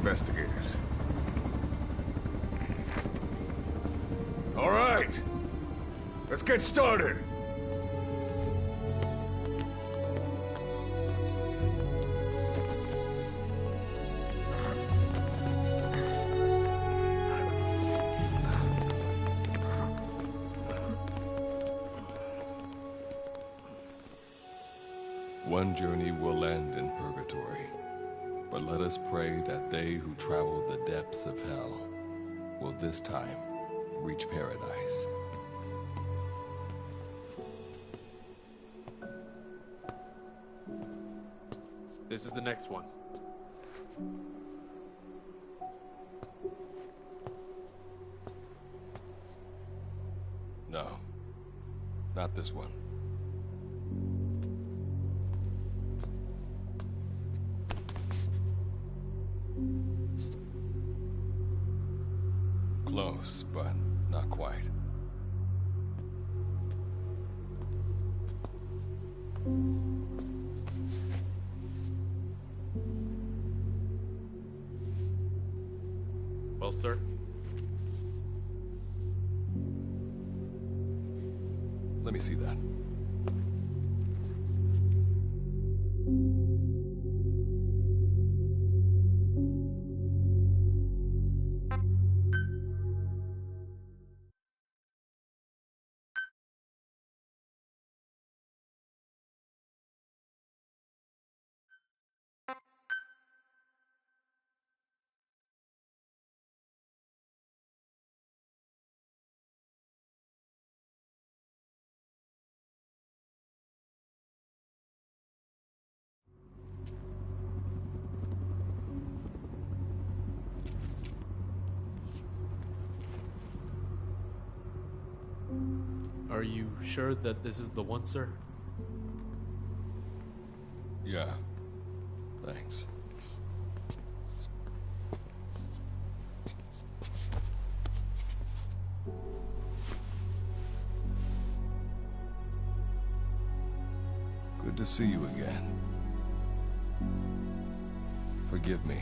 investigators. All right, let's get started. One journey will end in purgatory, but let us pray that they who travel the depths of hell will this time reach paradise. This is the next one. No, not this one. Close, but not quite. Well, sir. Let me see that. Are you sure that this is the one, sir? Yeah. Thanks. Good to see you again. Forgive me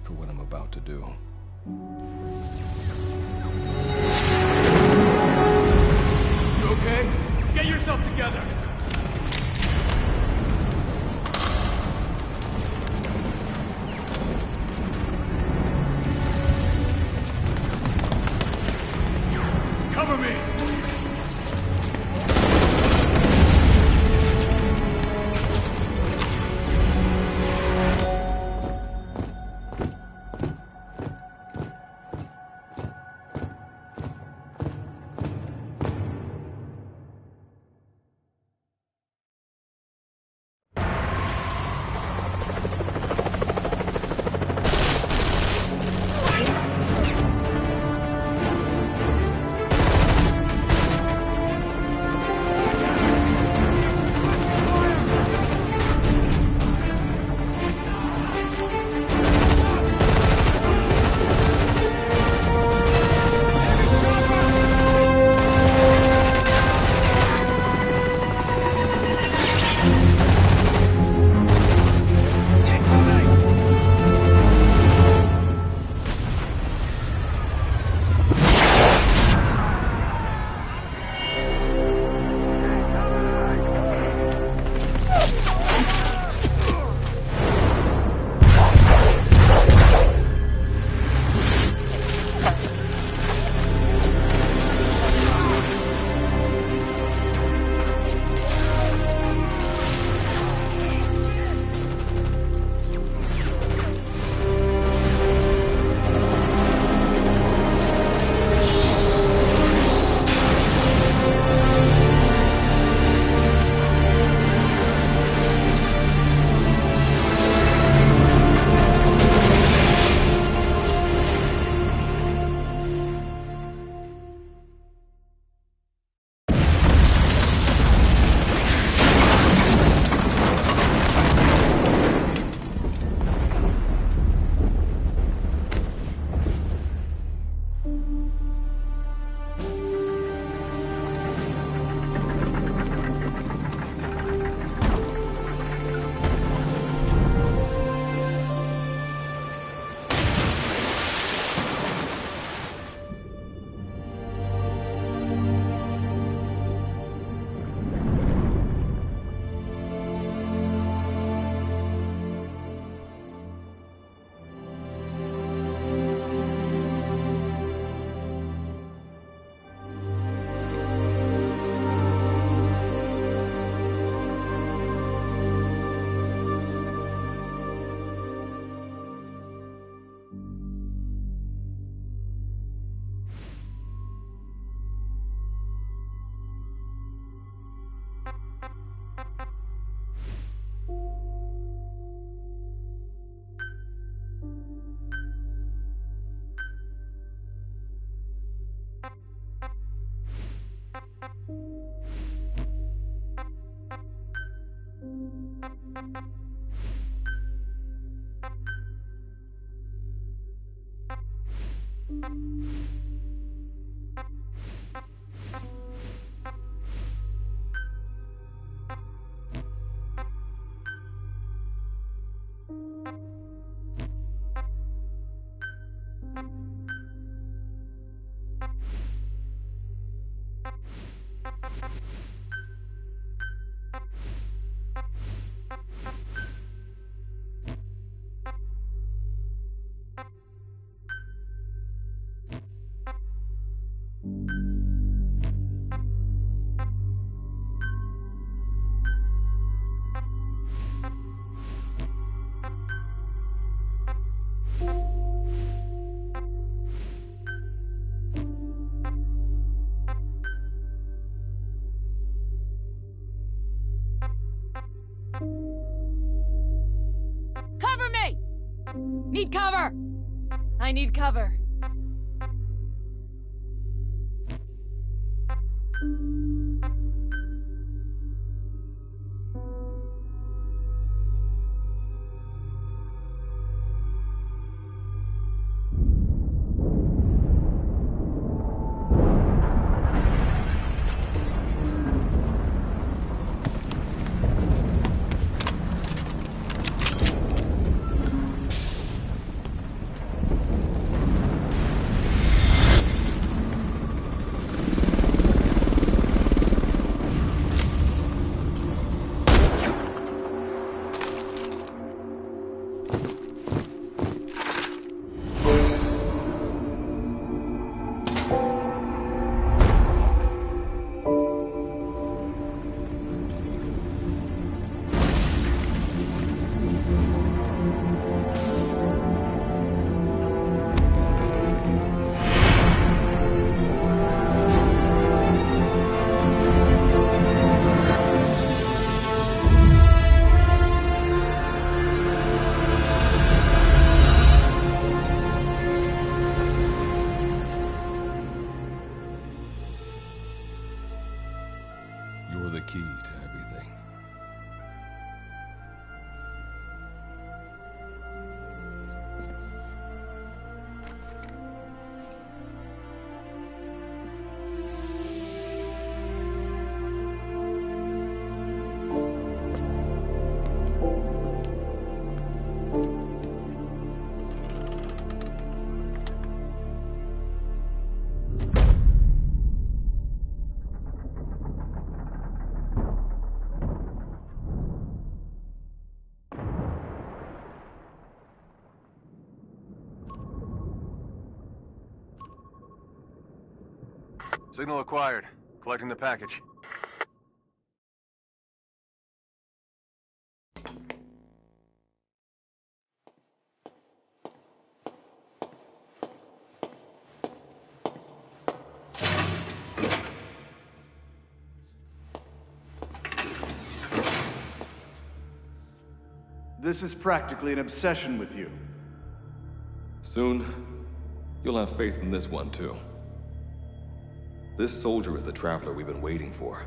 for what I'm about to do. You okay? Get yourself together! Cover me! Cover me! Need cover! I need cover. You're the key to everything. Signal acquired. Collecting the package. This is practically an obsession with you. Soon, you'll have faith in this one, too. This soldier is the traveler we've been waiting for.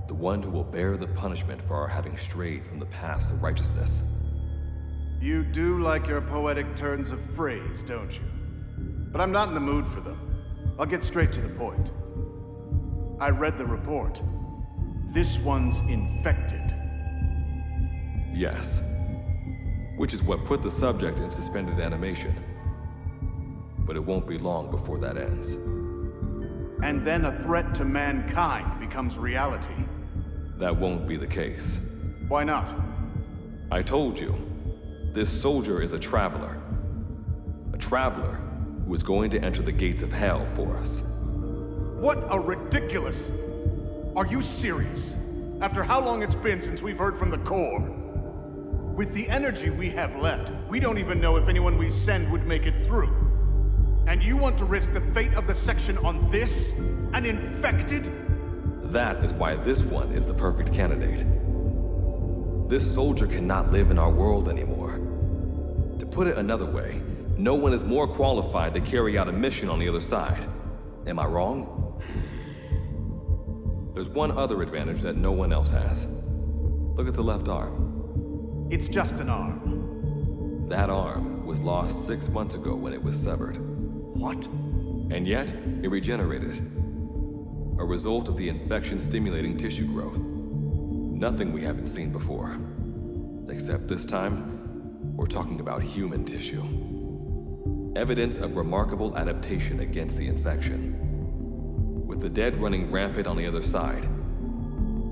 The one who will bear the punishment for our having strayed from the paths of righteousness. You do like your poetic turns of phrase, don't you? But I'm not in the mood for them. I'll get straight to the point. I read the report. This one's infected. Yes. Which is what put the subject in suspended animation. But it won't be long before that ends. And then a threat to mankind becomes reality. That won't be the case. Why not? I told you, this soldier is a traveler. A traveler who is going to enter the gates of hell for us. What a ridiculous... Are you serious? After how long it's been since we've heard from the Corps? With the energy we have left, we don't even know if anyone we send would make it through. And you want to risk the fate of the section on this? An infected? That is why this one is the perfect candidate. This soldier cannot live in our world anymore. To put it another way, no one is more qualified to carry out a mission on the other side. Am I wrong? There's one other advantage that no one else has. Look at the left arm. It's just an arm. That arm was lost 6 months ago when it was severed. What? And yet, it regenerated. A result of the infection-stimulating tissue growth. Nothing we haven't seen before. Except this time, we're talking about human tissue. Evidence of remarkable adaptation against the infection. With the dead running rampant on the other side,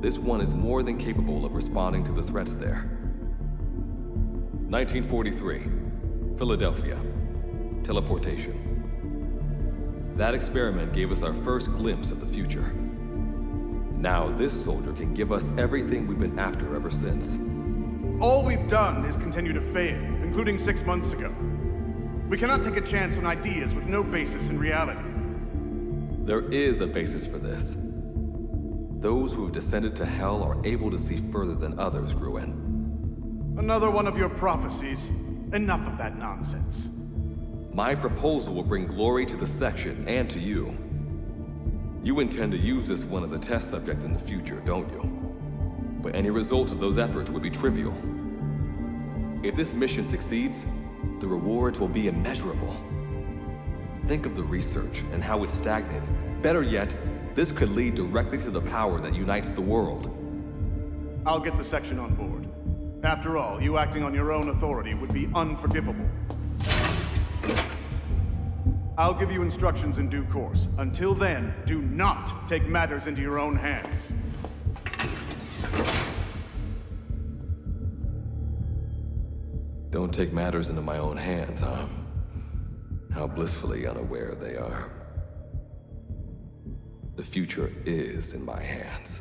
this one is more than capable of responding to the threats there. 1943, Philadelphia. Teleportation. That experiment gave us our first glimpse of the future. Now this soldier can give us everything we've been after ever since. All we've done is continue to fail, including 6 months ago. We cannot take a chance on ideas with no basis in reality. There is a basis for this. Those who have descended to hell are able to see further than others, Gruen. Another one of your prophecies. Enough of that nonsense. My proposal will bring glory to the section and to you. You intend to use this one as a test subject in the future, don't you? But any result of those efforts would be trivial. If this mission succeeds, the rewards will be immeasurable. Think of the research and how it's stagnated. Better yet, this could lead directly to the power that unites the world. I'll get the section on board. After all, you acting on your own authority would be unforgivable. I'll give you instructions in due course. Until then, do not take matters into your own hands. Don't take matters into my own hands, huh? How blissfully unaware they are. The future is in my hands.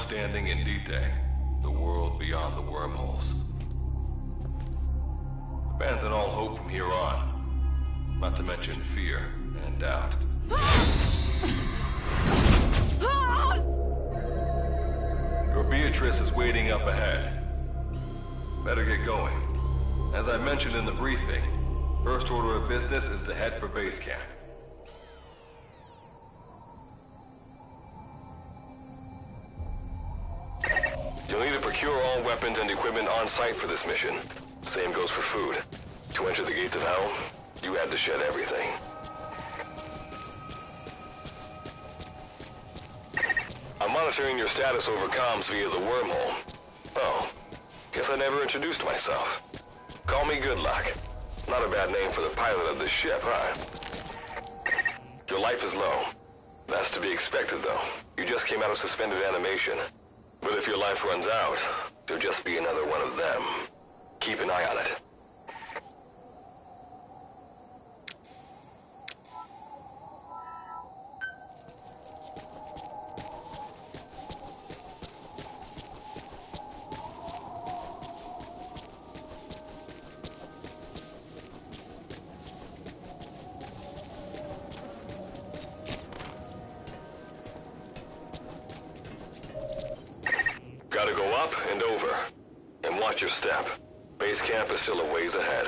Standing in Dite, the world beyond the wormholes. Abandon all hope from here on, not to mention fear and doubt. Your Beatrice is waiting up ahead. Better get going. As I mentioned in the briefing, first order of business is to head for base camp. You'll need to procure all weapons and equipment on site for this mission. Same goes for food. To enter the gates of hell, you had to shed everything. I'm monitoring your status over comms via the wormhole. Oh, guess I never introduced myself. Call me Good Luck. Not a bad name for the pilot of this ship, huh? Your life is low. That's to be expected, though. You just came out of suspended animation. But if your life runs out, you'll just be another one of them. Keep an eye on it. Gotta go up and over. And watch your step. Base camp is still a ways ahead.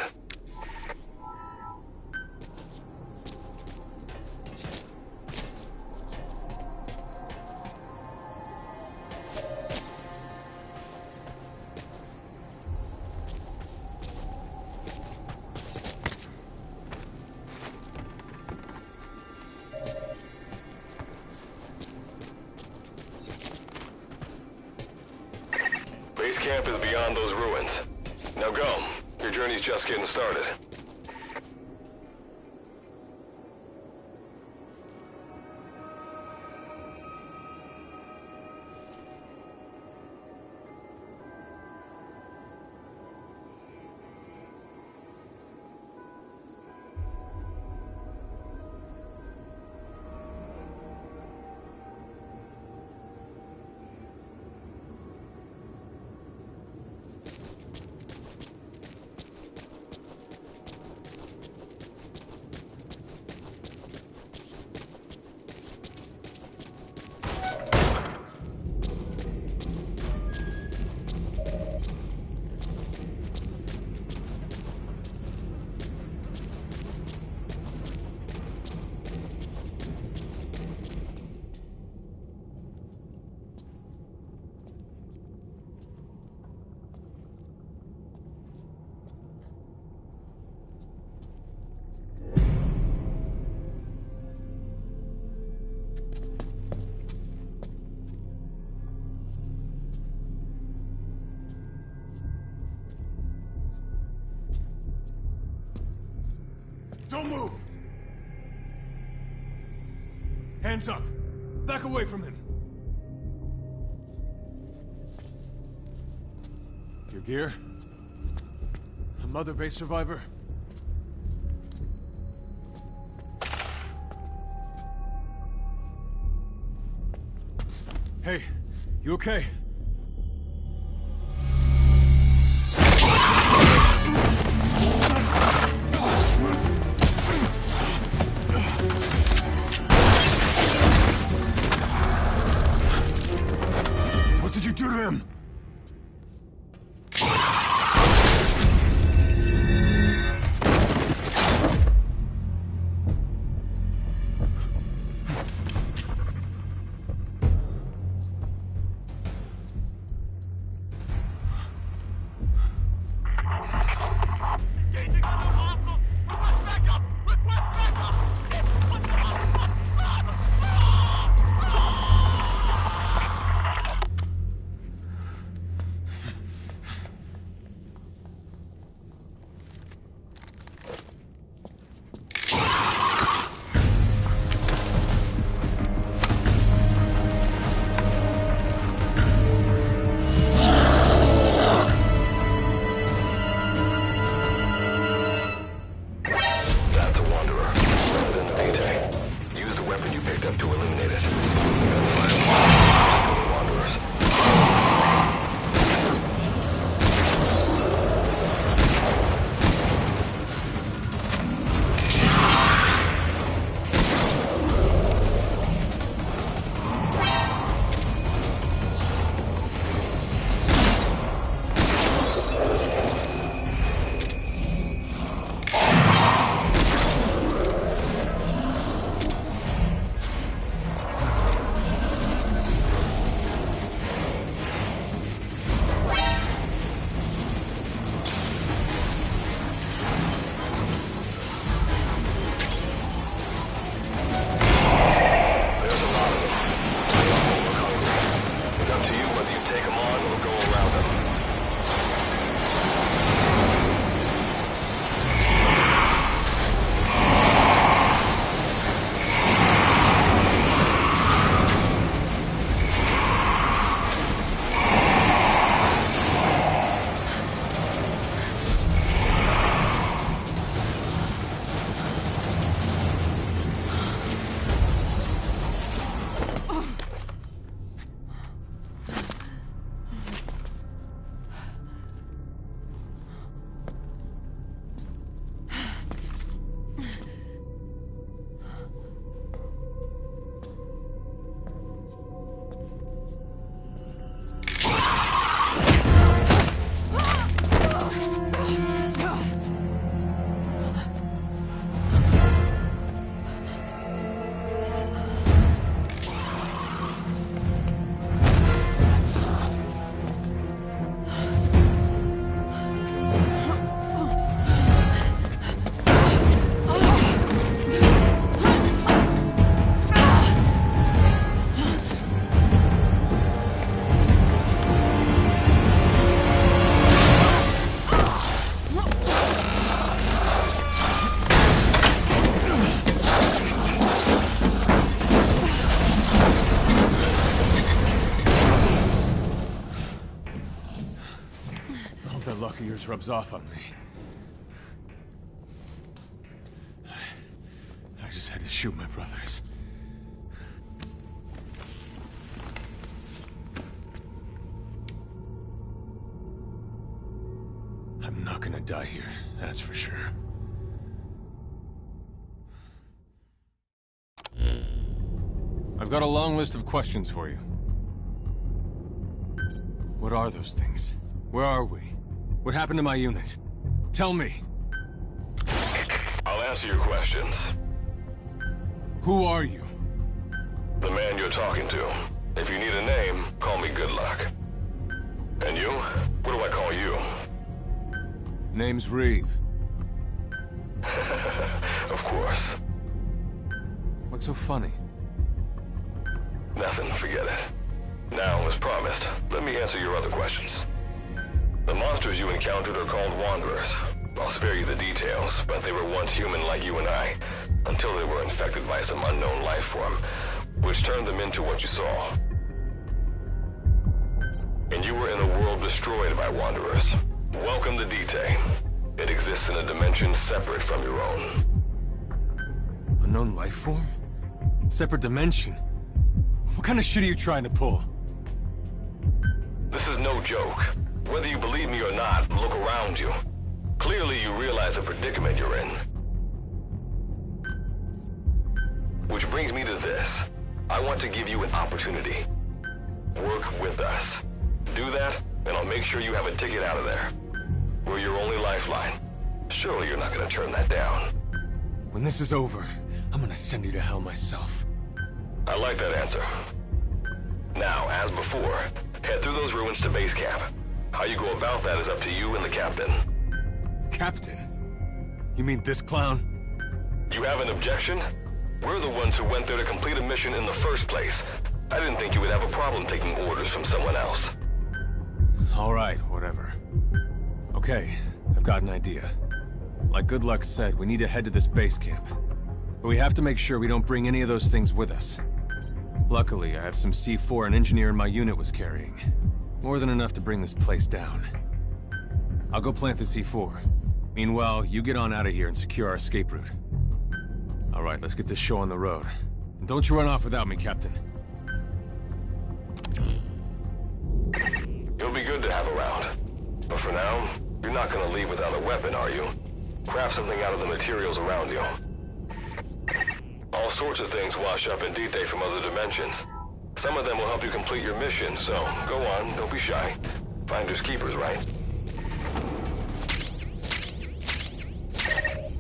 Base camp is beyond those ruins. Now go. Your journey's just getting started. Don't move! Hands up! Back away from him! Your gear? A Mother Base survivor? Hey, you okay? What did you do to him? of yours rubs off on me. I just had to shoot my brothers. I'm not gonna die here, that's for sure. I've got a long list of questions for you. What are those things? Where are we? What happened to my unit? Tell me! I'll answer your questions. Who are you? The man you're talking to. If you need a name, call me Good Luck. And you? What do I call you? Name's Reeve. Of course. What's so funny? Nothing, forget it. Now, as promised, let me answer your other questions. The monsters you encountered are called Wanderers. I'll spare you the details, but they were once human like you and I, until they were infected by some unknown life form, which turned them into what you saw. And you were in a world destroyed by Wanderers. Welcome to D-Day. It exists in a dimension separate from your own. Unknown life form? Separate dimension? What kind of shit are you trying to pull? This is no joke. Whether you believe me or not, look around you. Clearly you realize the predicament you're in. Which brings me to this. I want to give you an opportunity. Work with us. Do that, and I'll make sure you have a ticket out of there. We're your only lifeline. Surely you're not gonna turn that down. When this is over, I'm gonna send you to hell myself. I like that answer. Now, as before, head through those ruins to base camp. How you go about that is up to you and the captain. Captain? You mean this clown? You have an objection? We're the ones who went there to complete a mission in the first place. I didn't think you would have a problem taking orders from someone else. All right, whatever. Okay, I've got an idea. Like Good Luck said, we need to head to this base camp. But we have to make sure we don't bring any of those things with us. Luckily, I have some C4 an engineer in my unit was carrying. More than enough to bring this place down. I'll go plant the C4. Meanwhile, you get on out of here and secure our escape route. All right, let's get this show on the road. And don't you run off without me, Captain. You'll be good to have around. But for now, you're not gonna leave without a weapon, are you? Craft something out of the materials around you. All sorts of things wash up in D-Day from other dimensions. Some of them will help you complete your mission, so go on, don't be shy. Finders keepers, right?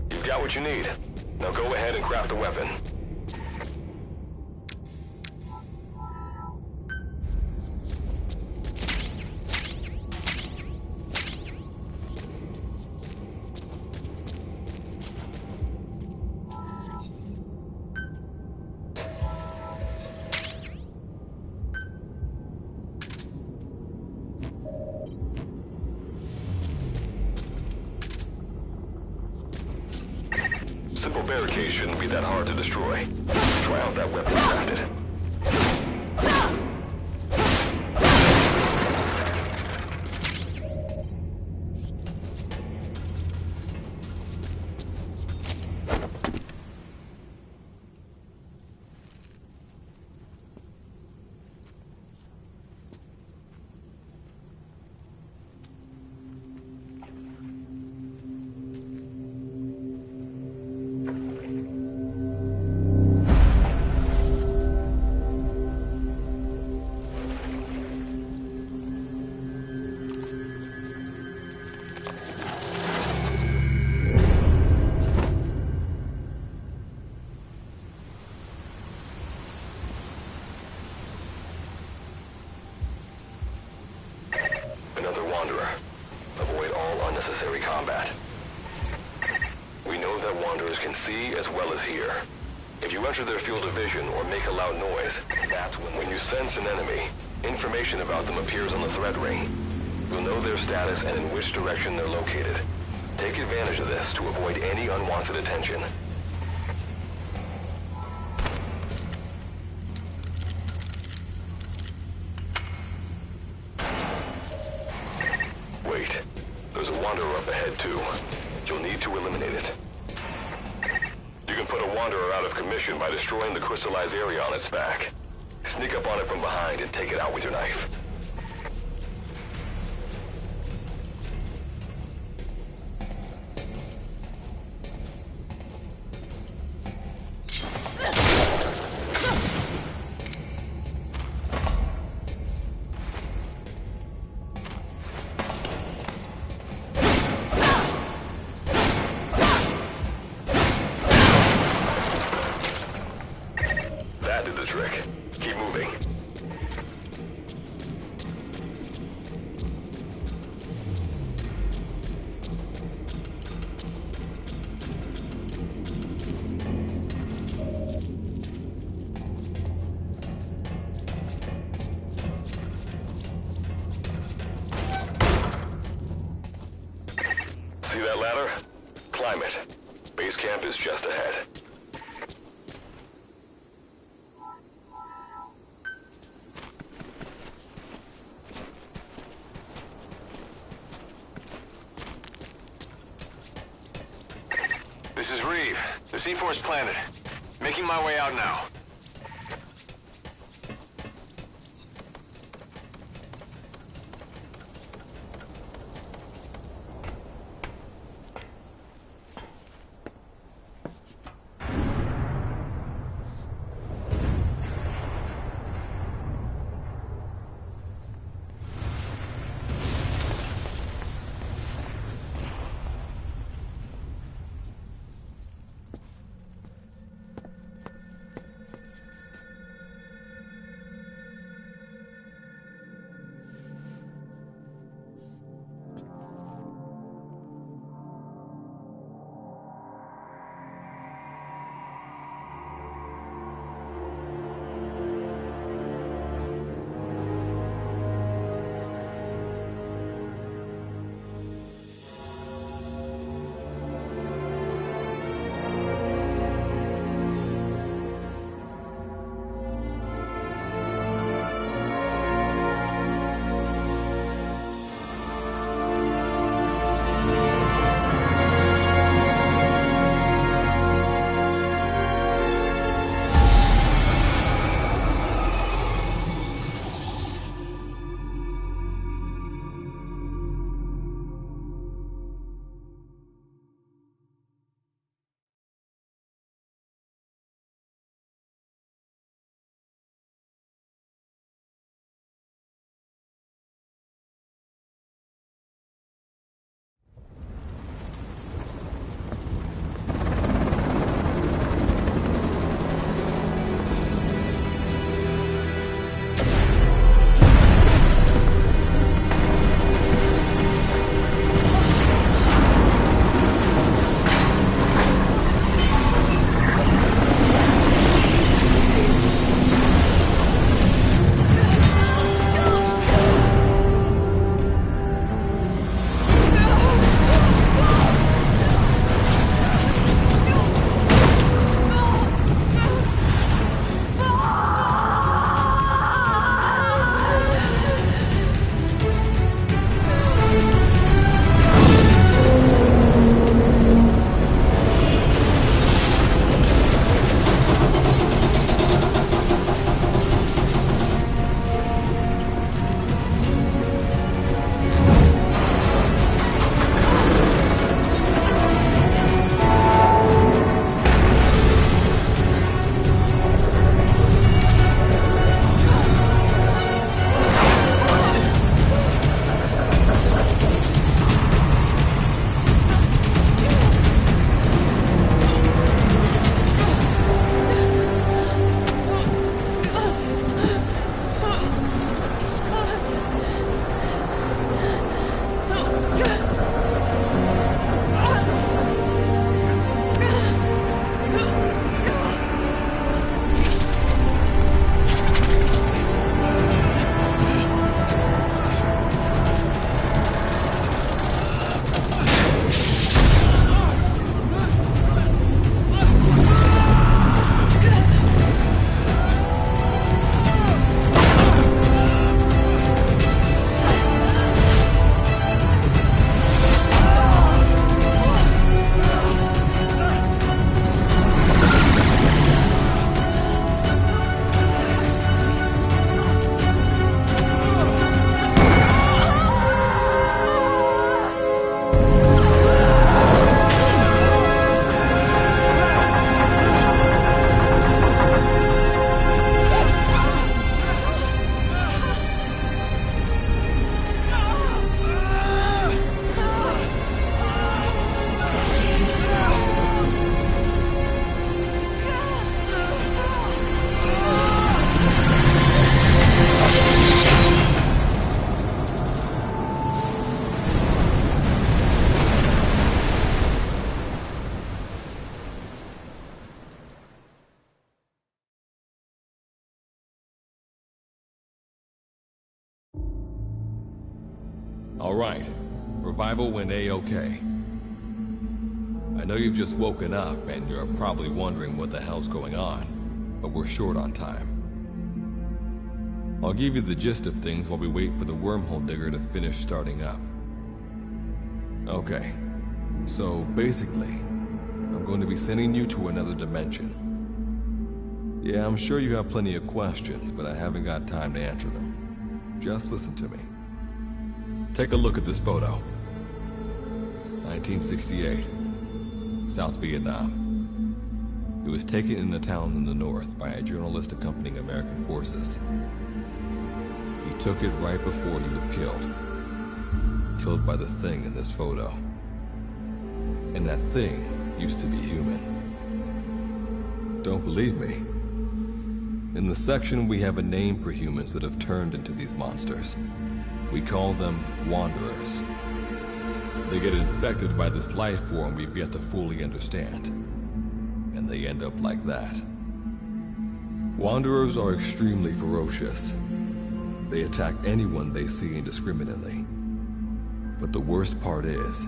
You've got what you need. Now go ahead and craft a weapon. Simple barricade shouldn't be that hard to destroy. Try out that weapon crafted. Another Wanderer. Avoid all unnecessary combat. We know that Wanderers can see as well as hear. If you enter their field of vision or make a loud noise, that's when you sense an enemy, information about them appears on the threat ring. You'll know their status and in which direction they're located. Take advantage of this to avoid any unwanted attention. Wait, there's a Wanderer up ahead, too. You'll need to eliminate it. You can put a Wanderer out of commission by destroying the crystallized area on its back. Sneak up on it from behind and take it out with your knife. That did the trick. Keep moving. See that ladder? Climb it. Base camp is just ahead. This is Reeve, the C-Force planet. Making my way out now. All right. Revival went A-okay. I know you've just woken up and you're probably wondering what the hell's going on, but we're short on time. I'll give you the gist of things while we wait for the wormhole digger to finish starting up. Okay, so basically, I'm going to be sending you to another dimension. Yeah, I'm sure you have plenty of questions, but I haven't got time to answer them. Just listen to me. Take a look at this photo. 1968, South Vietnam. It was taken in a town in the north by a journalist accompanying American forces. He took it right before he was killed. Killed by the thing in this photo. And that thing used to be human. Don't believe me? In the section, we have a name for humans that have turned into these monsters. We call them Wanderers. They get infected by this life form we've yet to fully understand. And they end up like that. Wanderers are extremely ferocious. They attack anyone they see indiscriminately. But the worst part is,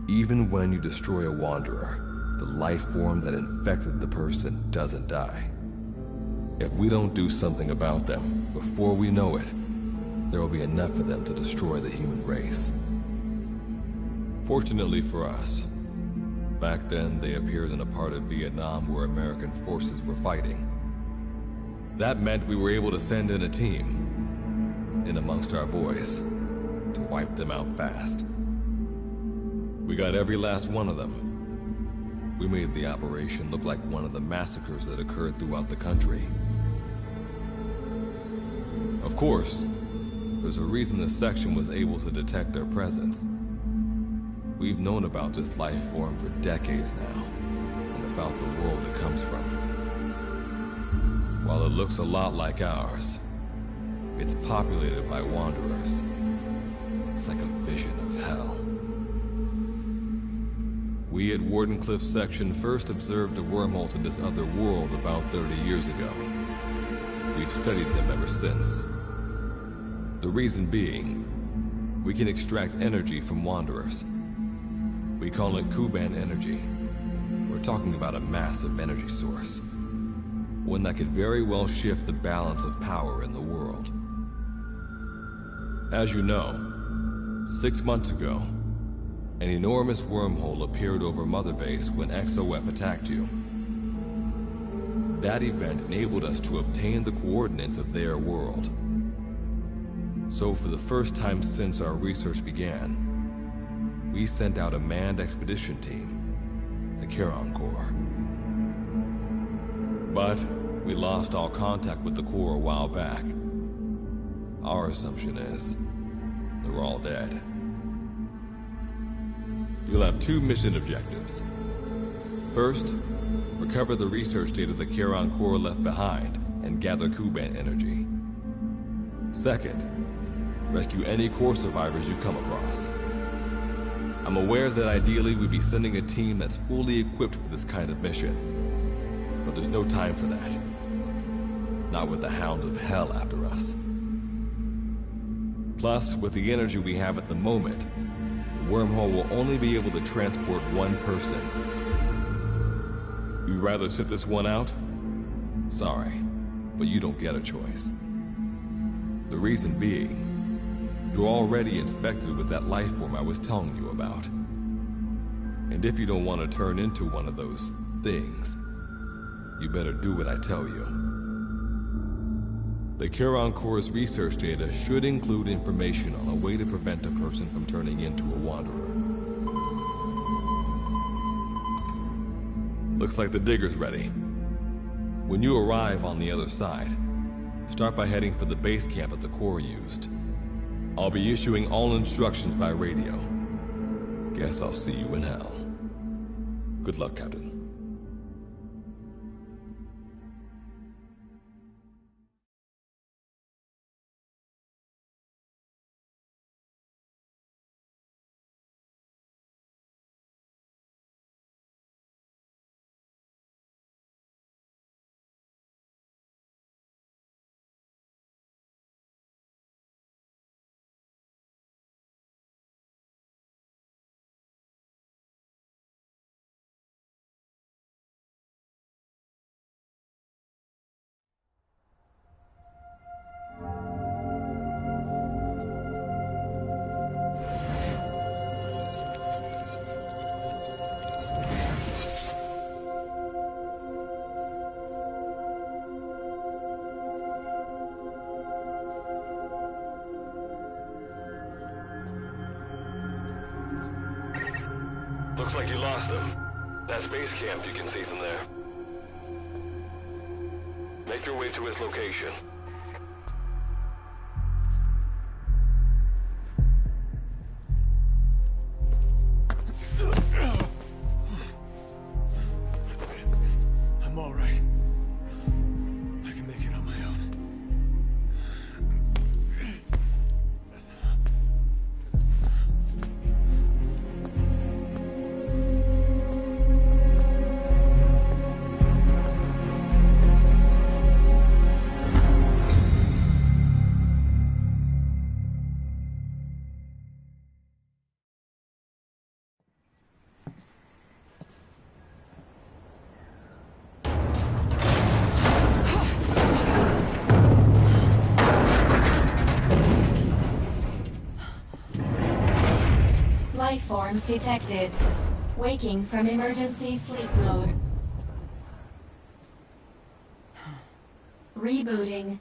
even when you destroy a Wanderer, the life form that infected the person doesn't die. If we don't do something about them, before we know it, there will be enough of them to destroy the human race. Fortunately for us, back then they appeared in a part of Vietnam where American forces were fighting. That meant we were able to send in a team, in amongst our boys, to wipe them out fast. We got every last one of them. We made the operation look like one of the massacres that occurred throughout the country. Of course, there's a reason this section was able to detect their presence. We've known about this life form for decades now, and about the world it comes from. While it looks a lot like ours, it's populated by Wanderers. It's like a vision of hell. We at Wardenclyffe Section first observed a wormhole to this other world about 30 years ago. We've studied them ever since. The reason being, we can extract energy from Wanderers. We call it Kuban energy. We're talking about a massive energy source. One that could very well shift the balance of power in the world. As you know, 6 months ago, an enormous wormhole appeared over Mother Base when XOF attacked you. That event enabled us to obtain the coordinates of their world. So for the first time since our research began, we sent out a manned expedition team, the Charon Corps. But we lost all contact with the Corps a while back. Our assumption is they're all dead. You'll have 2 mission objectives. First, recover the research data the Charon Corps left behind and gather Kuban energy. Second, rescue any Corps survivors you come across. I'm aware that ideally we'd be sending a team that's fully equipped for this kind of mission. But there's no time for that. Not with the Hound of Hell after us. Plus, with the energy we have at the moment, the wormhole will only be able to transport one person. You'd rather sit this one out? Sorry, but you don't get a choice. The reason being, you're already infected with that life form I was telling you about. And if you don't want to turn into one of those things, you better do what I tell you. The Charon Corps' research data should include information on a way to prevent a person from turning into a Wanderer. Looks like the digger's ready. When you arrive on the other side, start by heading for the base camp that the Corps used. I'll be issuing all instructions by radio. Guess I'll see you in hell. Good luck, Captain. Looks like you lost them. That's base camp you can see from there. Make your way to his location. I'm all right. I can make it on my own. Life forms detected. Waking from emergency sleep mode. Rebooting.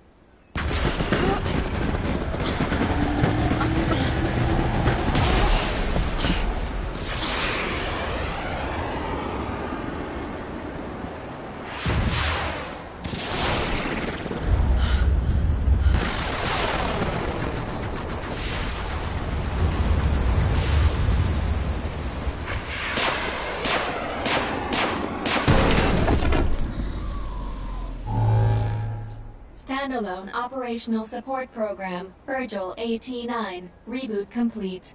Standalone Operational Support Program, Virgil AT-9, reboot complete.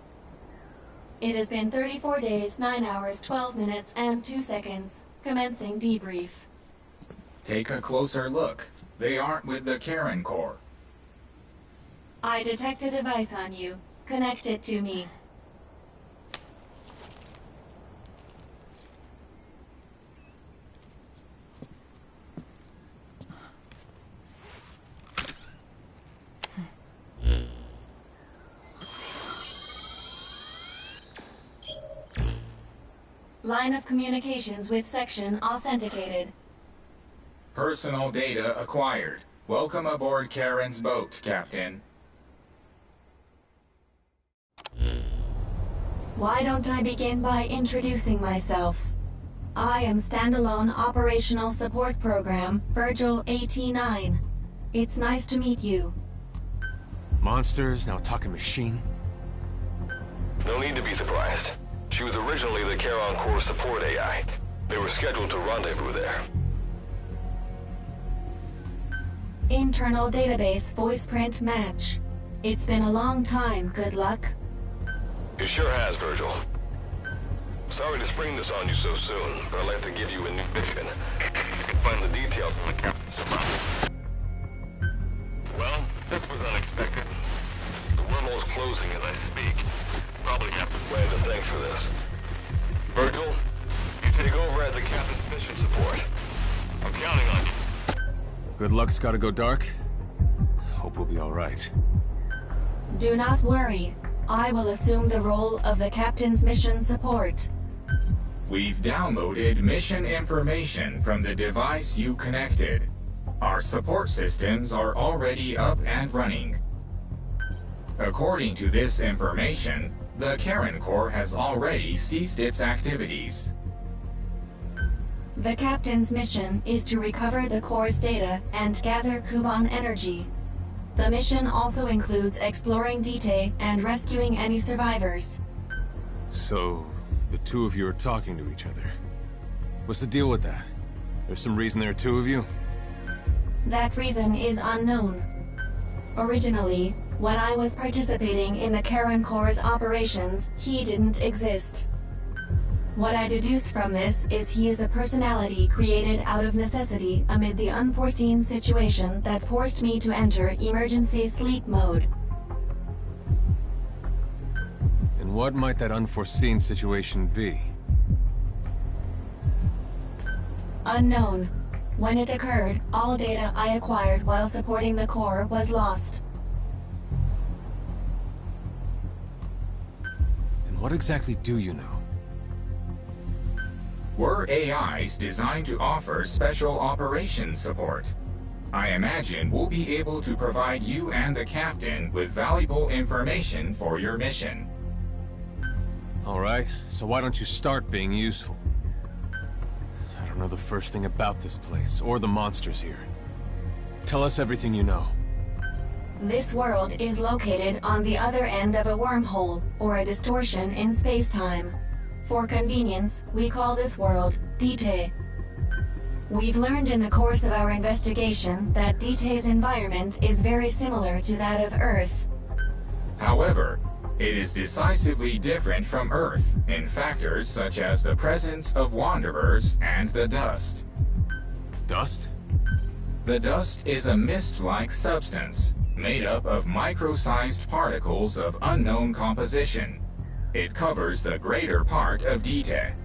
It has been 34 days, 9 hours, 12 minutes, and 2 seconds. Commencing debrief. Take a closer look. They aren't with the Karen Corps. I detect a device on you. Connect it to me. Line of communications with section authenticated. Personal data acquired. Welcome aboard Karen's boat, Captain. Why don't I begin by introducing myself? I am Standalone Operational Support Program, Virgil AT-9. It's nice to meet you. Monsters, now talking machine. No need to be surprised. She was originally the Charon Corps support AI. They were scheduled to rendezvous there. Internal database voice print match. It's been a long time, good luck. It sure has, Virgil. Sorry to spring this on you so soon, but I'd like to give you a new mission. You can find the details in the captain's survival. Well, this was unexpected. The wormhole's closing as I speak. Probably have to play the thanks for this. Virgil, you take over as the captain's mission support. I'm counting on you. Good luck's gotta go dark. Hope we'll be all right. Do not worry. I will assume the role of the captain's mission support. We've downloaded mission information from the device you connected. Our support systems are already up and running. According to this information, the Karen Corps has already ceased its activities. The captain's mission is to recover the Corps' data and gather Kuban energy. The mission also includes exploring Dite and rescuing any survivors. So, the two of you are talking to each other. What's the deal with that? There's some reason there are two of you? That reason is unknown. Originally, when I was participating in the Karen Corps' operations, he didn't exist. What I deduce from this is he is a personality created out of necessity amid the unforeseen situation that forced me to enter emergency sleep mode. And what might that unforeseen situation be? Unknown. When it occurred, all data I acquired while supporting the Corps was lost. And what exactly do you know? We're AIs designed to offer special operations support. I imagine we'll be able to provide you and the captain with valuable information for your mission. Alright, so why don't you start being useful? I don't know the first thing about this place, or the monsters here. Tell us everything you know. This world is located on the other end of a wormhole, or a distortion in space-time. For convenience, we call this world Dite. We've learned in the course of our investigation that Dite's environment is very similar to that of Earth. However, it is decisively different from Earth in factors such as the presence of Wanderers and the dust. Dust? The dust is a mist-like substance made up of micro-sized particles of unknown composition. It covers the greater part of Dite.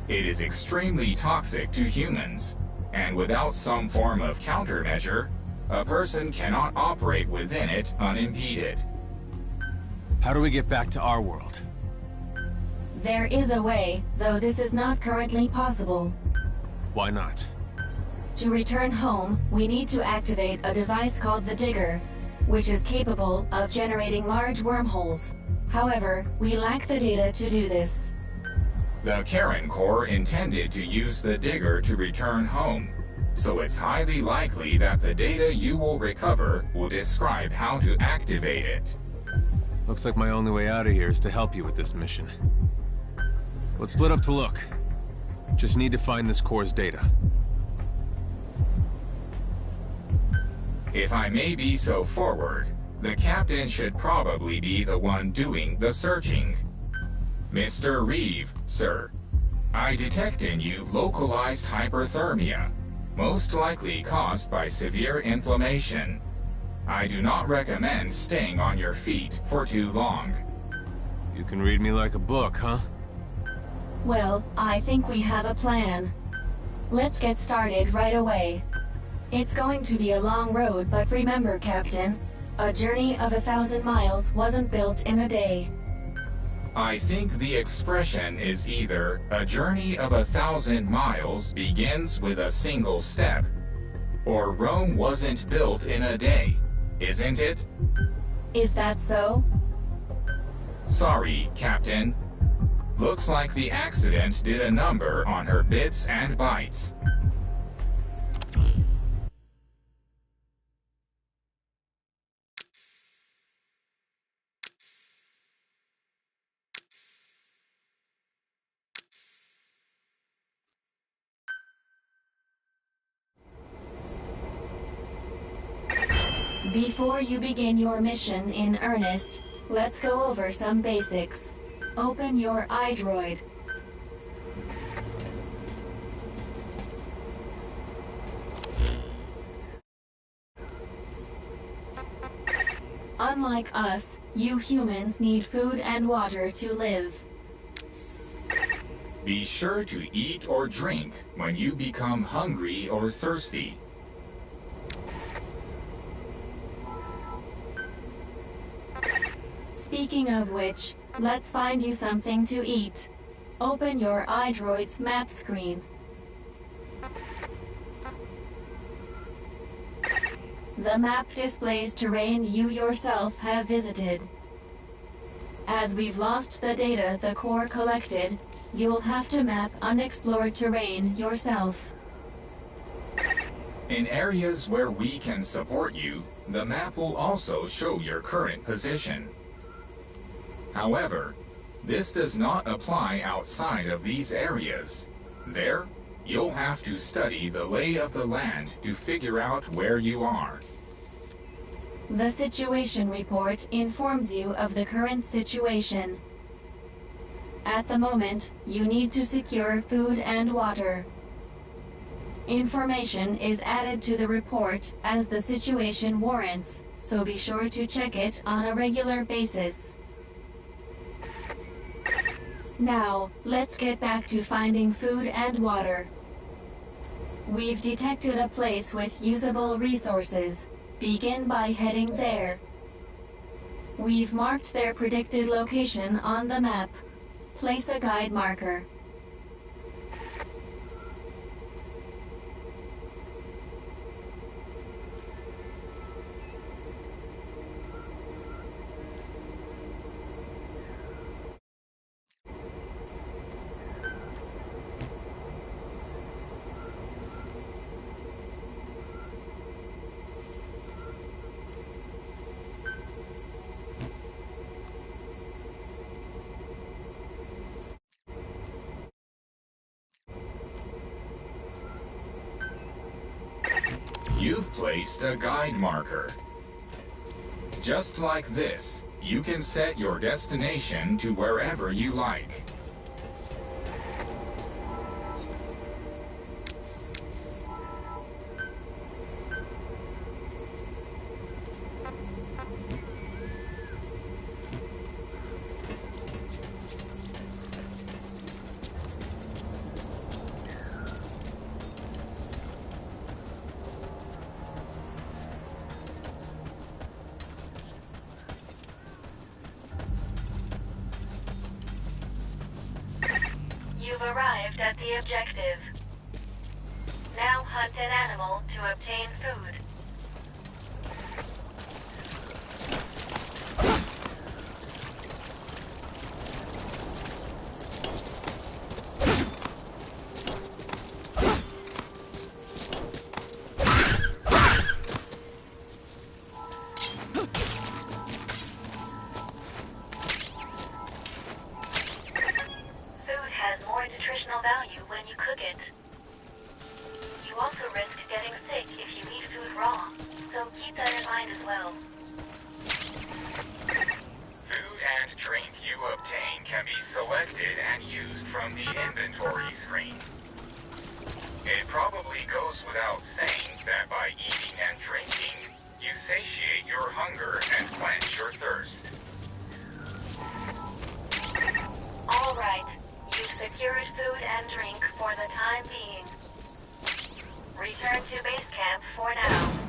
It is extremely toxic to humans, and without some form of countermeasure, a person cannot operate within it unimpeded. How do we get back to our world? There is a way, though this is not currently possible. Why not? To return home, we need to activate a device called the Digger, which is capable of generating large wormholes. However, we lack the data to do this. The Karen Corps intended to use the Digger to return home, so it's highly likely that the data you will recover will describe how to activate it. Looks like my only way out of here is to help you with this mission. Let's split up to look. Just need to find this Corps' data. If I may be so forward, the captain should probably be the one doing the searching. Mr. Reeve, sir, I detect in you localized hyperthermia, most likely caused by severe inflammation. I do not recommend staying on your feet for too long. You can read me like a book, huh? Well, I think we have a plan. Let's get started right away. It's going to be a long road, but remember, Captain, a journey of 1,000 miles wasn't built in a day. I think the expression is either a journey of 1,000 miles begins with a single step, or Rome wasn't built in a day, isn't it? Is that so? Sorry, Captain. Looks like the accident did a number on her bits and bytes. Before you begin your mission in earnest, let's go over some basics. Open your iDroid. Unlike us, you humans need food and water to live. Be sure to eat or drink when you become hungry or thirsty. Speaking of which, let's find you something to eat. Open your iDroid's map screen. The map displays terrain you yourself have visited. As we've lost the data the Corps collected, you'll have to map unexplored terrain yourself. In areas where we can support you, the map will also show your current position. However, this does not apply outside of these areas. There, you'll have to study the lay of the land to figure out where you are. The situation report informs you of the current situation. At the moment, you need to secure food and water. Information is added to the report as the situation warrants, so be sure to check it on a regular basis. Now, let's get back to finding food and water. We've detected a place with usable resources. Begin by heading there. We've marked their predicted location on the map. Place a guide marker. You've placed a guide marker. Just like this, you can set your destination to wherever you like. You've arrived at the objective. Now hunt an animal to obtain food. Nutritional value when you cook it. You also risk getting sick if you eat food raw, so keep that in mind as well. Food and drink you obtain can be selected and used from the inventory screen. It probably goes without saying that by eating and drinking, you satiate your hunger and quench your thirst. All right. You've secured food and drink for the time being. Return to base camp for now.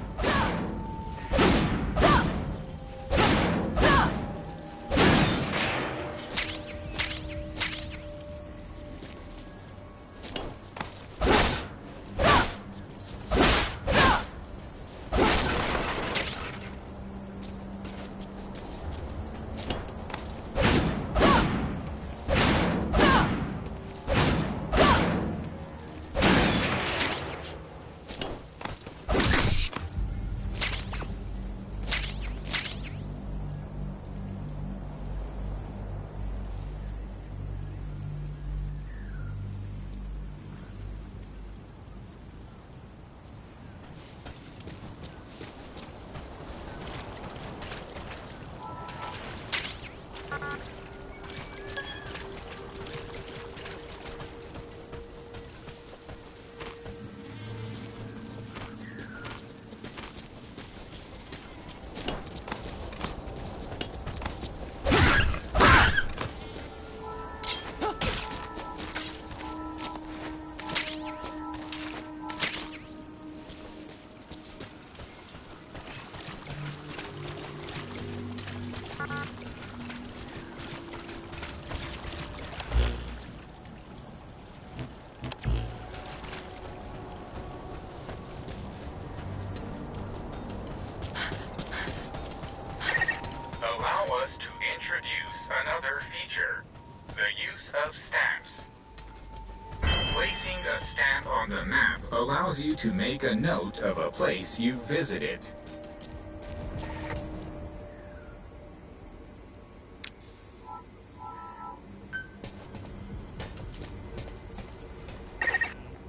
Allows you to make a note of a place you've visited.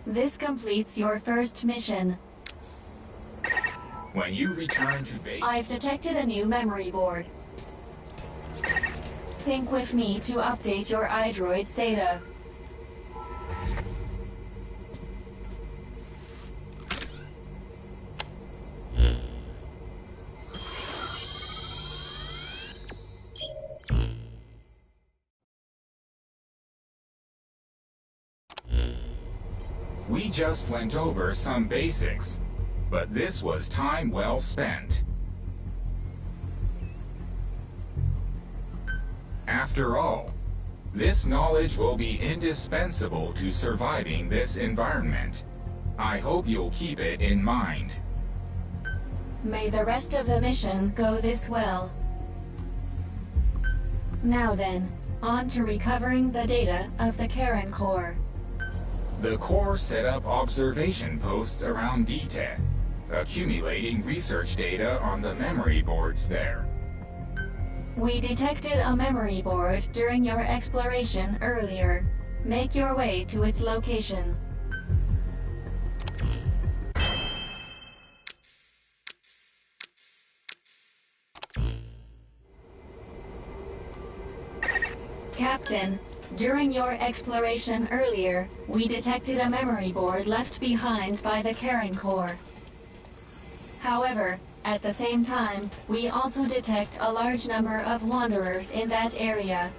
This completes your first mission. When you return to base... I've detected a new memory board. Sync with me to update your iDroid's data. We just went over some basics, but this was time well spent. After all, this knowledge will be indispensable to surviving this environment. I hope you'll keep it in mind. May the rest of the mission go this well. Now then, on to recovering the data of the Karen Core. The Core set up observation posts around DTED, accumulating research data on the memory boards there. We detected a memory board during your exploration earlier. Make your way to its location. Captain, during your exploration earlier, we detected a memory board left behind by the Karen Corps. However, at the same time, we also detect a large number of Wanderers in that area.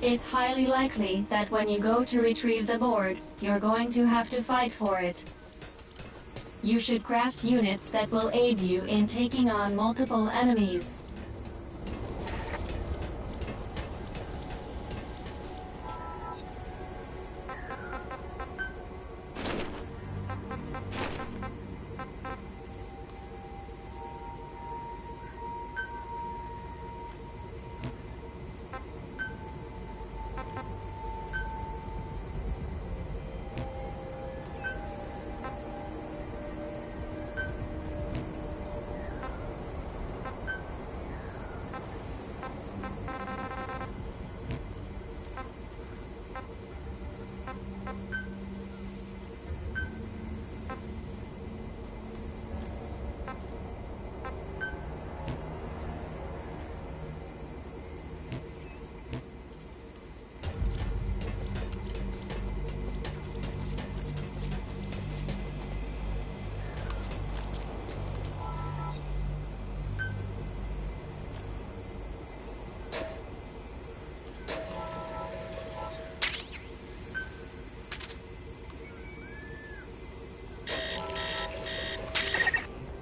It's highly likely that when you go to retrieve the board, you're going to have to fight for it. You should craft units that will aid you in taking on multiple enemies.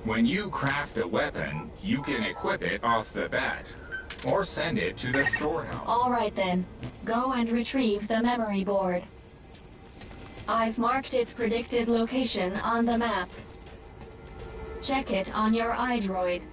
When you craft a weapon, you can equip it off the bat, or send it to the storehouse. All right then, go and retrieve the memory board. I've marked its predicted location on the map. Check it on your iDroid.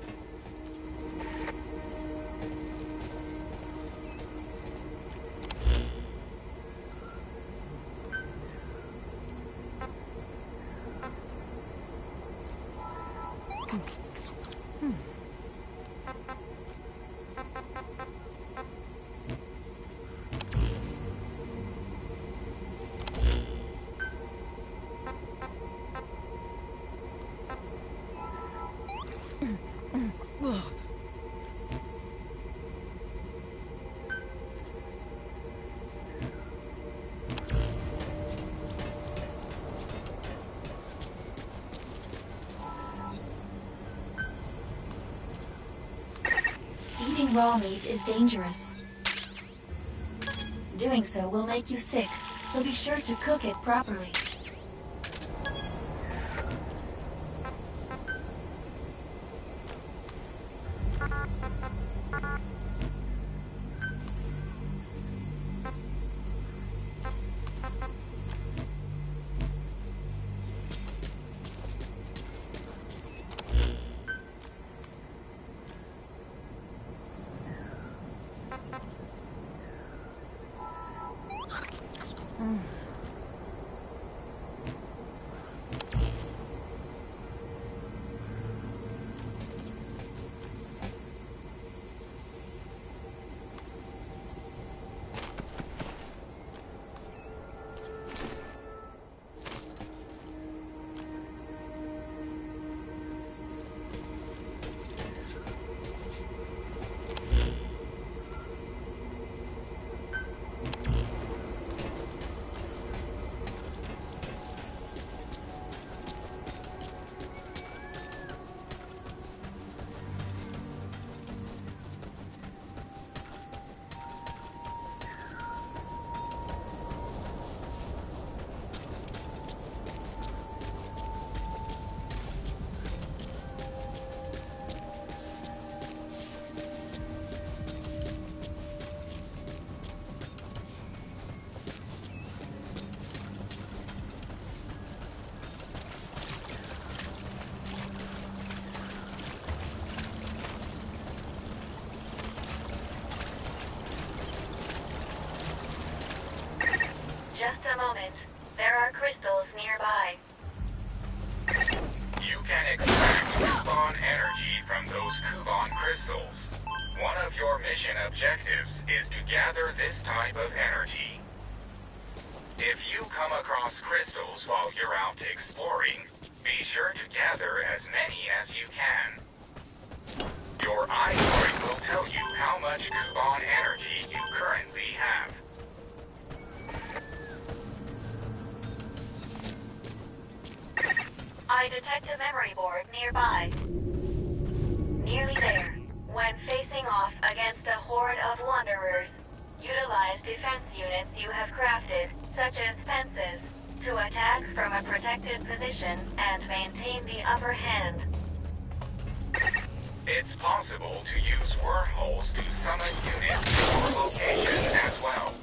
Eating raw meat is dangerous. Doing so will make you sick, so be sure to cook it properly. Just a moment. There are crystals nearby. You can extract Kuban energy from those Kuban crystals. One of your mission objectives is to gather this type of energy. If you come across crystals while you're out exploring, be sure to gather as many as you can. Your iDroid will tell you how much Kuban energy you currently I detect a memory board nearby. Nearly there. When facing off against a horde of wanderers, utilize defense units you have crafted, such as fences, to attack from a protected position and maintain the upper hand. It's possible to use wormholes to summon units to your location as well.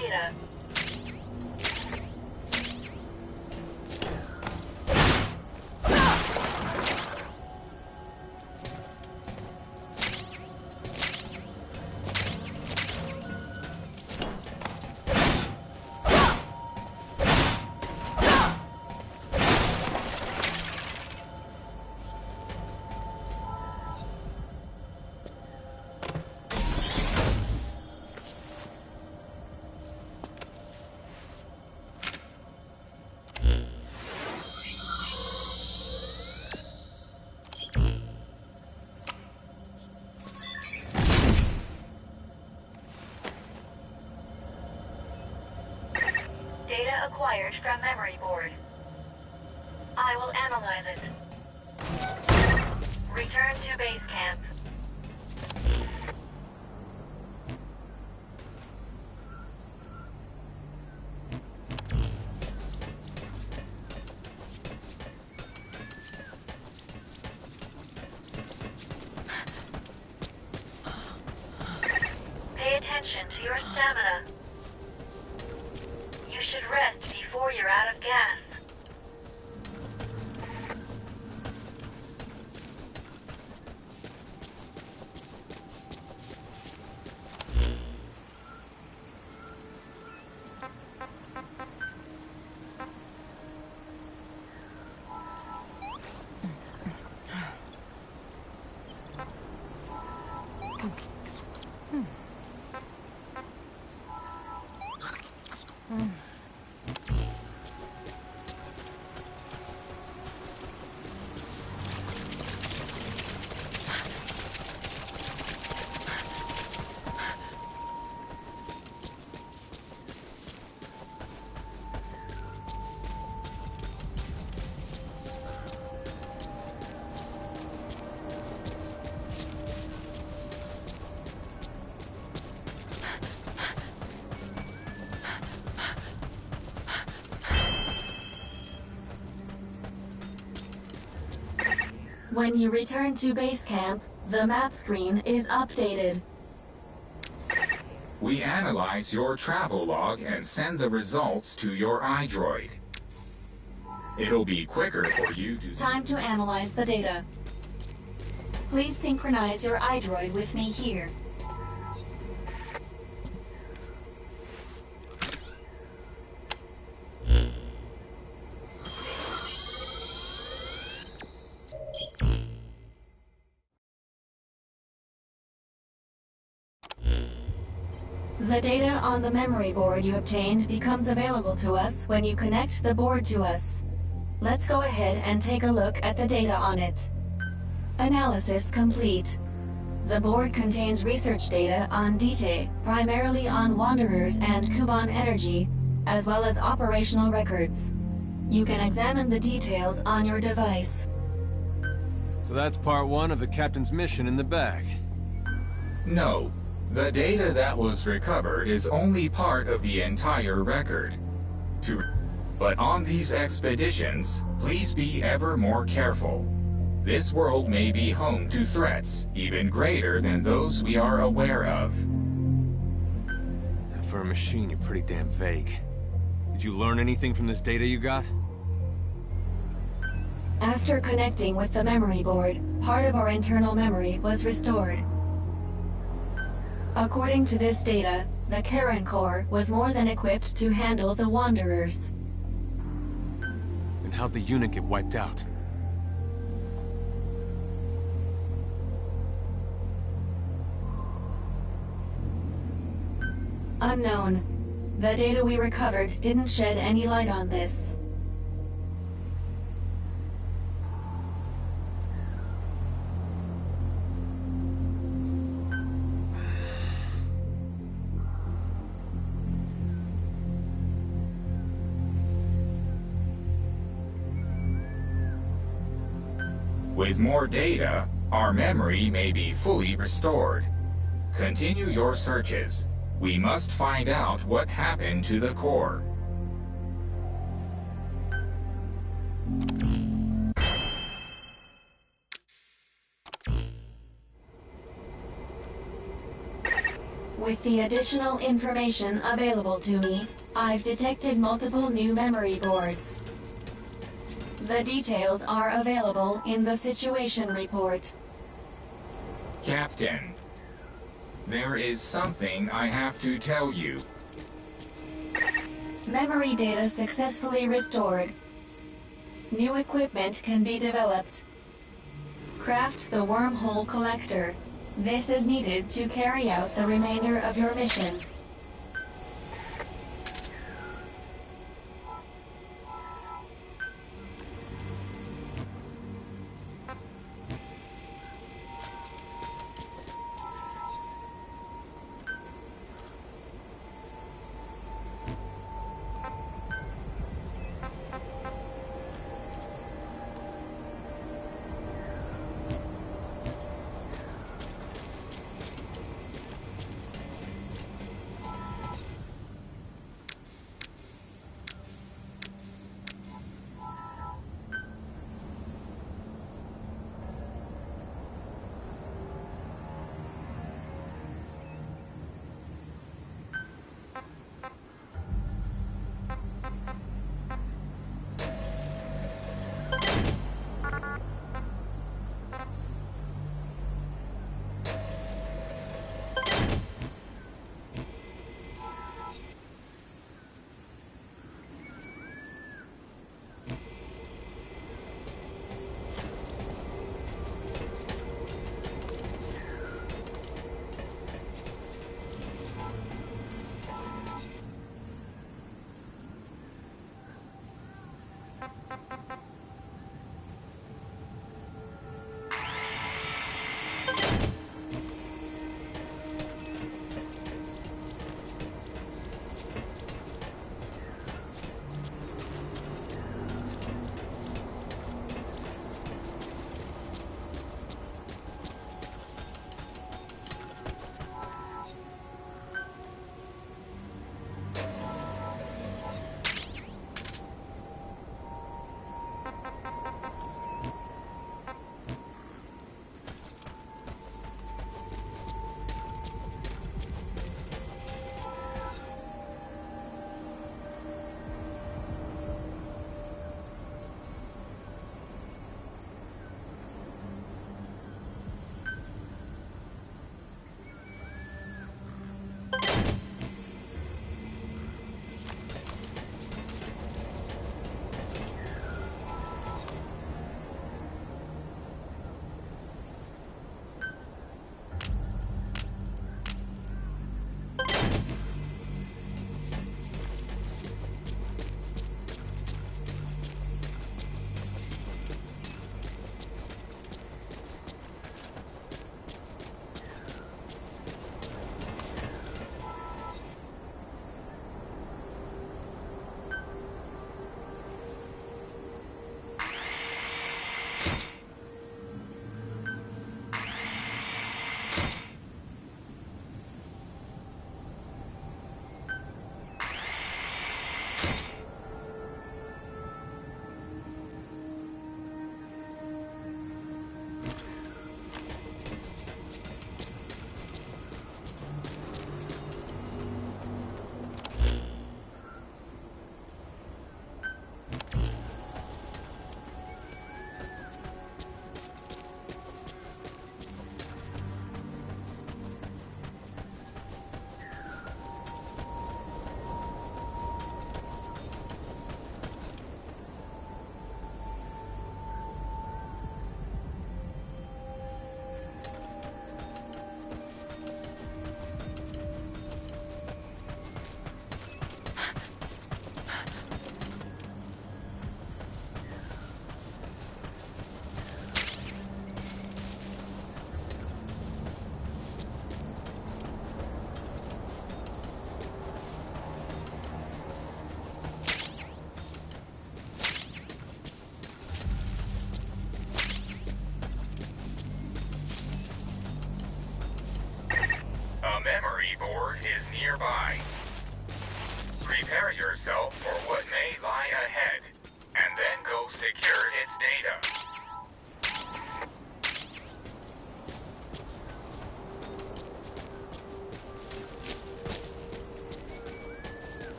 data. Data acquired from memory board. I will analyze it. Return to base camp. Pay attention to your stamina. You should rest before you're out of gas. When you return to base camp, the map screen is updated. We analyze your travel log and send the results to your iDroid. It'll be quicker for you to... Time to analyze the data. Please synchronize your iDroid with me here. The data on the memory board you obtained becomes available to us when you connect the board to us. Let's go ahead and take a look at the data on it. Analysis complete. The board contains research data on Dite, primarily on Wanderers and Kuban energy, as well as operational records. You can examine the details on your device. So that's part one of the captain's mission in the bag. No. The data that was recovered is only part of the entire record. But on these expeditions, please be ever more careful. This world may be home to threats even greater than those we are aware of. And for a machine, you're pretty damn vague. Did you learn anything from this data you got? After connecting with the memory board, part of our internal memory was restored. According to this data, the Karen Core was more than equipped to handle the Wanderers. Then how'd the unit get wiped out? Unknown. The data we recovered didn't shed any light on this. With more data, our memory may be fully restored. Continue your searches. We must find out what happened to the core. With the additional information available to me, I've detected multiple new memory boards. The details are available in the situation report. Captain, there is something I have to tell you. Memory data successfully restored. New equipment can be developed. Craft the wormhole collector. This is needed to carry out the remainder of your mission. board is nearby. Prepare yourself for what may lie ahead, and then go secure its data.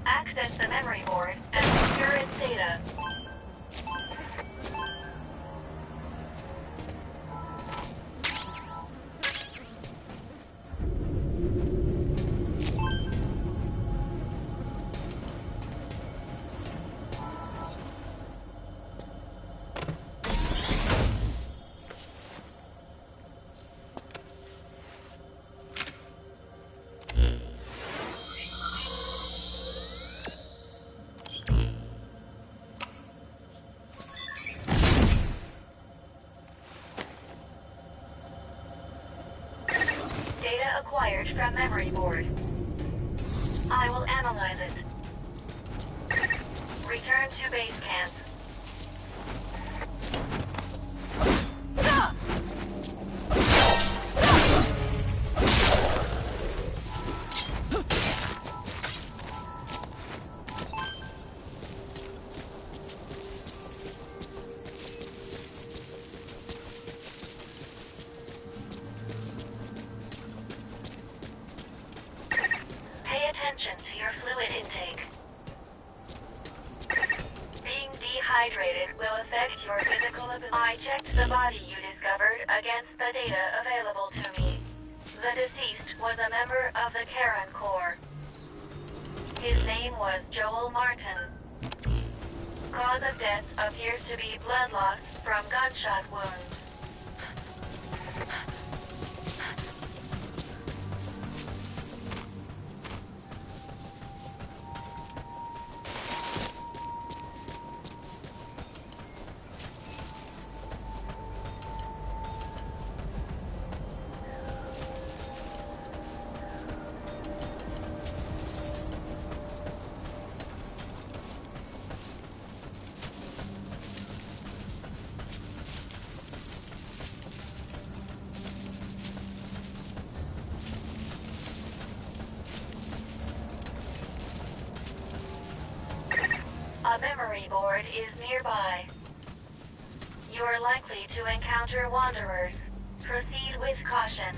Access the memory board and secure its data. Data acquired from memory board. I will analyze it. Return to base camp. Pay attention to your fluid intake. Being dehydrated will affect your physical ability. I checked the body you discovered against the data available to me. The deceased was a member of the Karen Corps. His name was Joel Martin. Cause of death appears to be blood loss from gunshot wounds. A memory board is nearby. You are likely to encounter wanderers. Proceed with caution.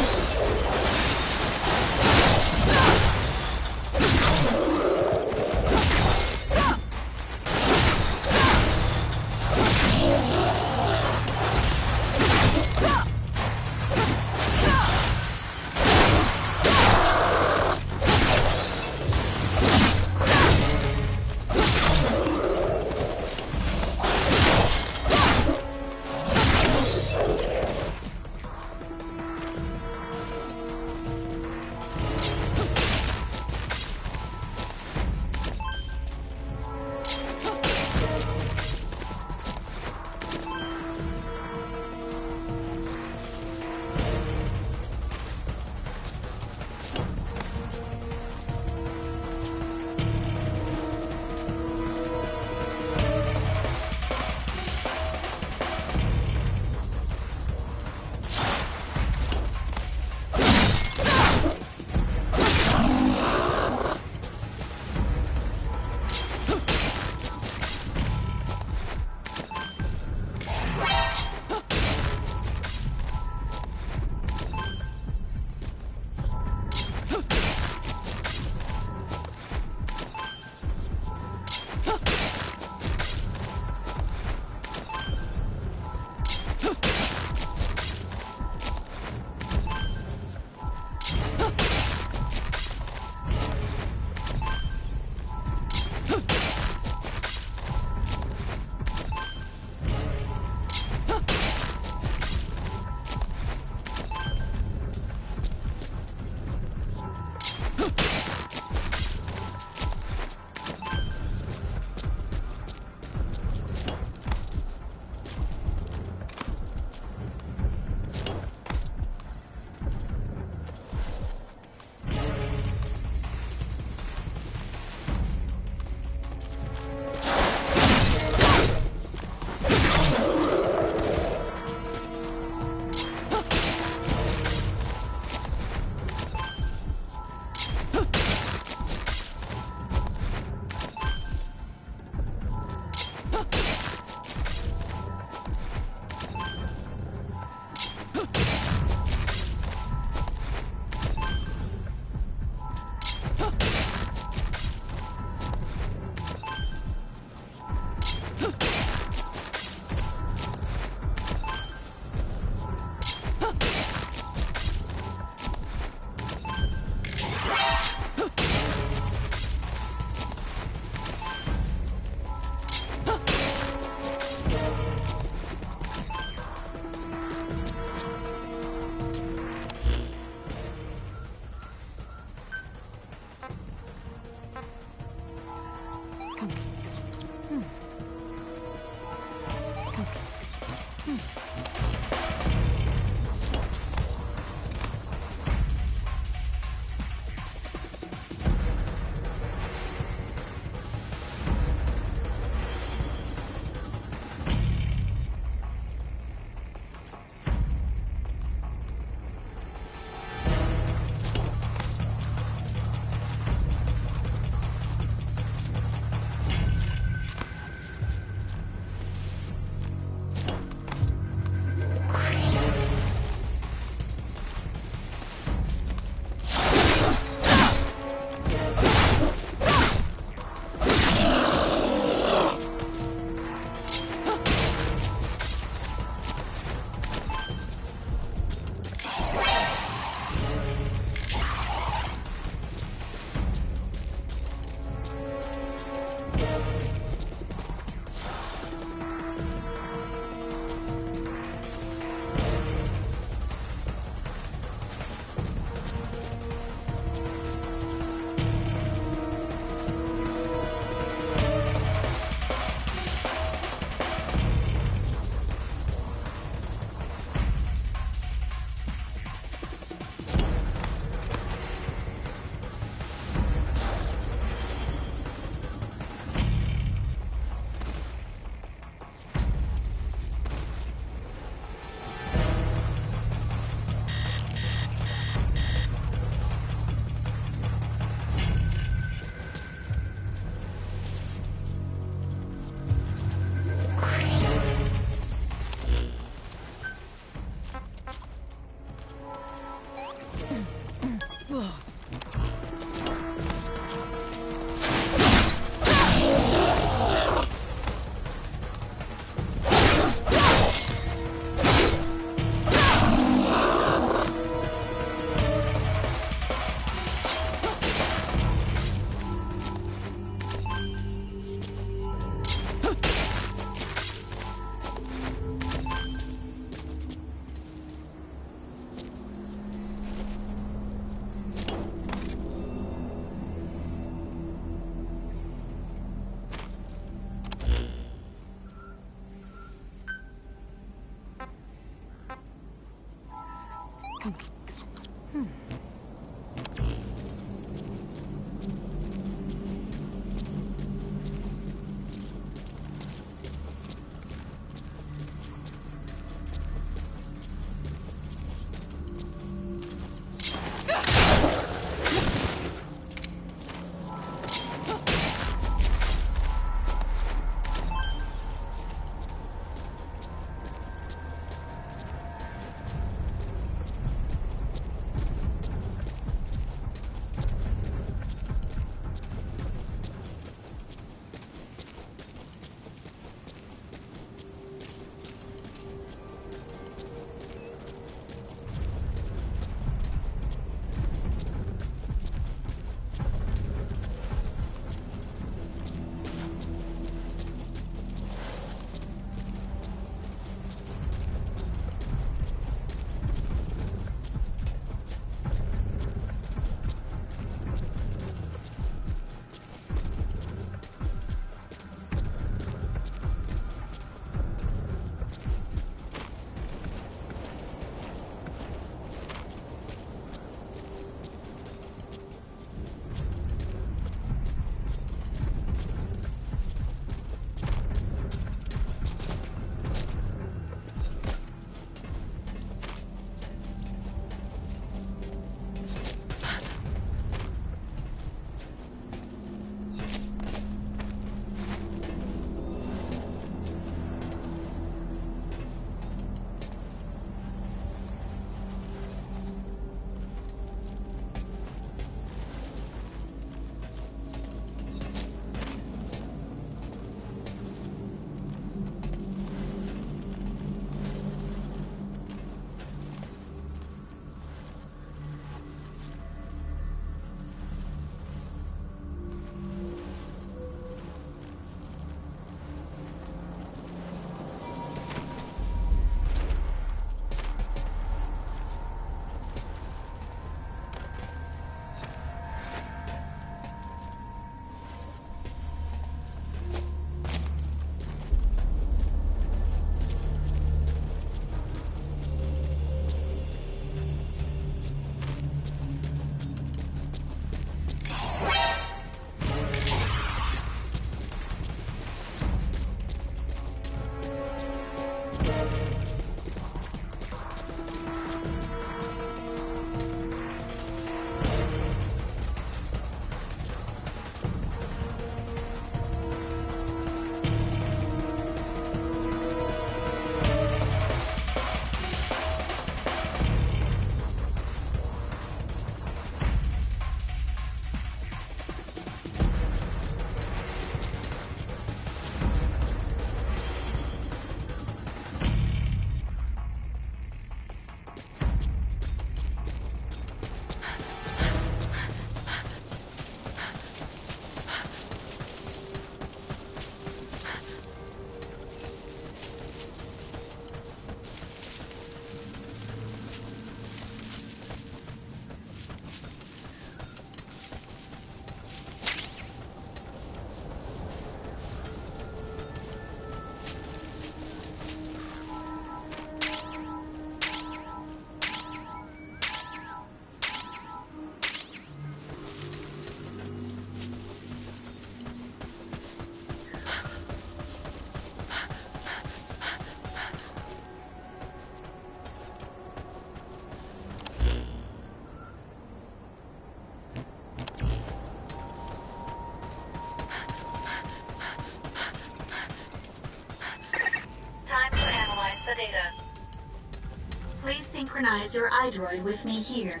synchronize your iDroid with me here.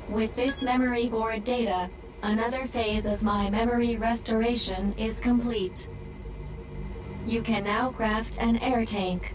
With this memory board data, another phase of my memory restoration is complete. You can now craft an air tank.